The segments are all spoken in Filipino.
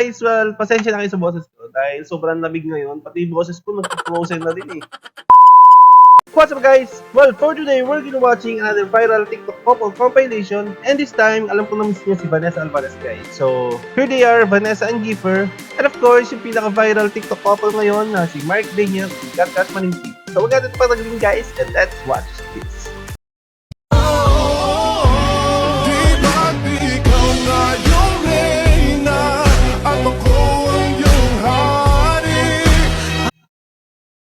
Guys, well, pasensya na kayo sa boses ko dahil sobrang lamig ngayon. Pati yung boses ko nagpo-frozen na din eh. What's up guys? Well, for today, we're gonna watching another viral TikTok couple compilation. And this time, alam ko na miss niya si Vanessa Alvarez guys. So, here they are, Vanessa and Giefer. And of course, yung pinaka-viral TikTok couple ngayon na si Mark Daniel at si Kat Maninti. So, wag natin patagalin guys, and let's watch this.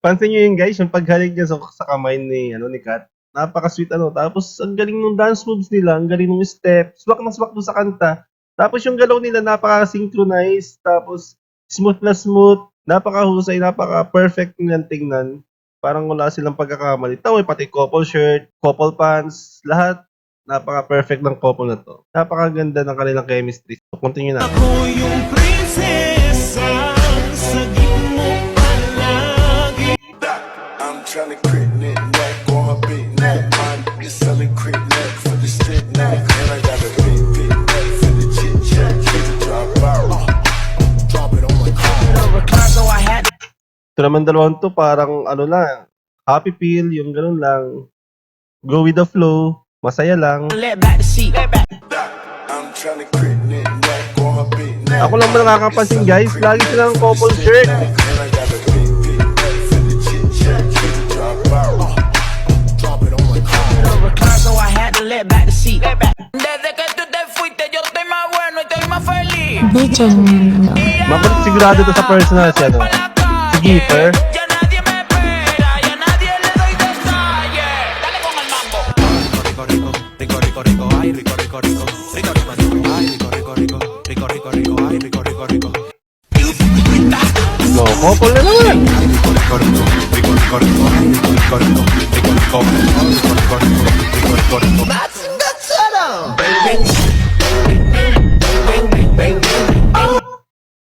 Pansin nyo yun guys, yung paghalik niya sa kamay ni Kat. Napaka-sweet Tapos ang galing ng dance moves nila, ang galing ng step, swak na swak doon sa kanta. Tapos yung galaw nila napaka-synchronize, tapos smooth na smooth, napaka-husay, napaka-perfect nilang tingnan. Parang wala silang pagkakamali. Tawag pati couple shirt, couple pants, lahat napaka-perfect ng couple na to. Napakaganda ng kanilang chemistry. So, continue na. Ako yung prinsesa sa gitmo. Trying to crit neck on her big neck. Mine is selling crit neck for the straight neck. And I got a big neck for the chit chat. Drop out. Drop it on my car. So I had Ito naman dalawang to, parang lang, happy feel, yung ganun lang. Go with the flow, masaya lang. let back the seat. I'm trying to crit neck on her big neck. Ako lang ba nakakapansin guys, lagi silang couple shirt. And I got a big neck for the chit chat. Drop out. Drop it on my car. So I had to let back the seat. Desde que tú te fuiste, yo estoy más bueno y estoy más feliz. Makulit sigurado to sa personal si si Giefer. Ya nadie me espera, ya nadie le doy detalles. Dale con el mambo. Rico, rico, rico, ay, rico, rico, rico. Rico, rico, rico, ay, rico, rico, rico. Rico, rico, rico, ay, rico, rico, rico. No, couple na naman.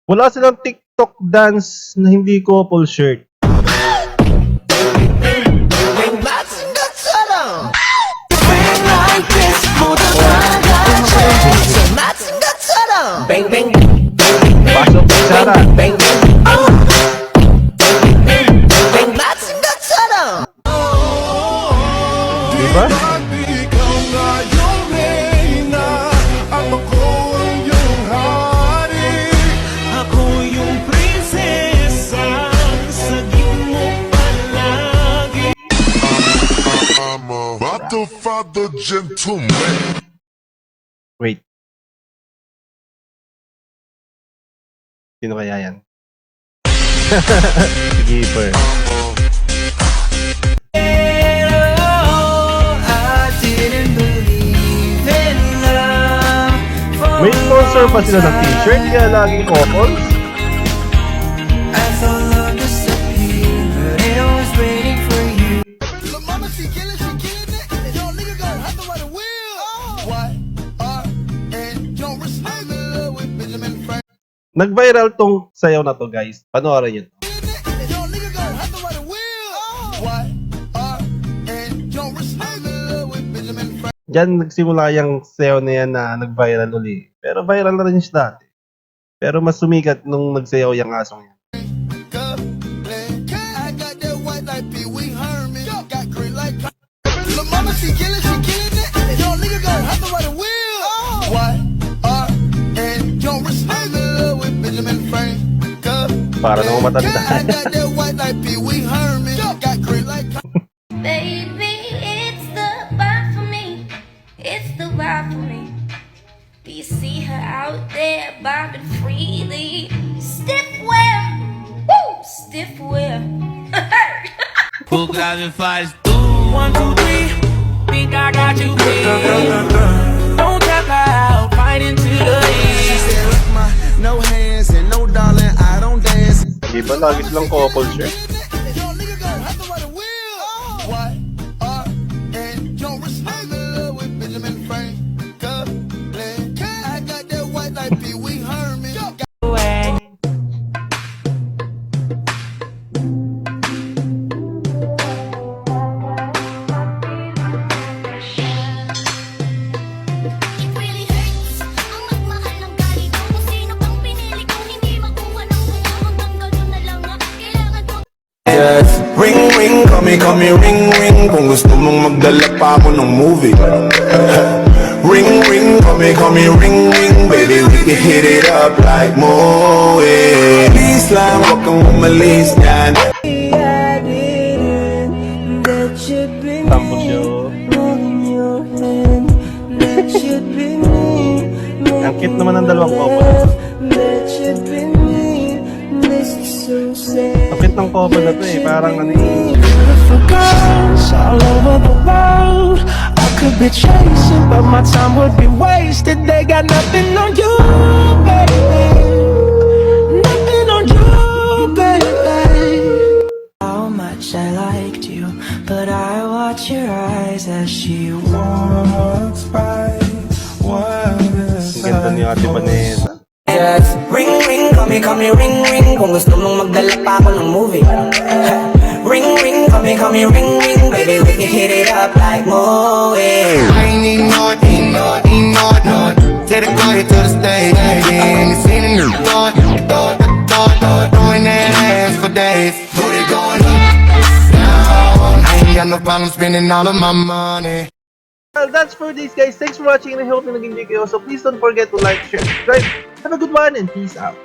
Wala silang TikTok dance na hindi couple shirt. Pasok sa Sara. Diba? Ako yung prinsesa sa gitmo palagi. I'm a father gentleman. Wait. Sino kaya yan? Si Giefer. May sponsor pa sila ng t-shirt kaya laging couples. Nag-viral tong sayaw na to guys. Panoorin nyo to. Diyan nagsimula yung sayaw na yan na nag-viral uli. Pero viral na rin siya dati. Pero mas sumikat nung nagsayaw yung asong yan. Para naman matanda. Baby, it's the vibe for me. It's the vibe for me. Do you see her out there bobbing freely? Stiff wear, woo, stiff wear. Who classifies 2, 1, 2, 3? Think I got you pegged. Don't tap out, fight into the end. No hands and no darling, I don't dance. Di ba lagi silang couple shirt? It really hurts ang magmahal ng galit. Kung sino pang pinili kong hindi call me ring ring kung gusto mong magdala pa ako ng movie. Ring ring, call me ring ring, baby we can hit it up like Moe. Please lang, wag kang umalis yan. Tampo show. Ang cute naman ng dalawang couple. Ang cute ng couple na to eh, parang ano eh. Beautiful girls all over the world. I could be chasing, but my time would be wasted. They got nothing on you, baby. Nothing on you, baby. How much I liked you, but I watch your eyes as she walks by. Ang ganda ni Ate Vanessa. Yes. Ring ring, call me ring ring kung gusto mong magdala pa ako ng movie. Ring ring, call me ring ring, baby we can hit it up like Moe. I ain't need no, take the car here to the stage. And you seen a new thought, throwing that ass for days. Booty going up, down. I ain't got no problem spending all of my money. Well, that's for this guys. Thanks for watching and I hope na nag-enjoy kayo. So please don't forget to like, share, subscribe. Have a good one and peace out.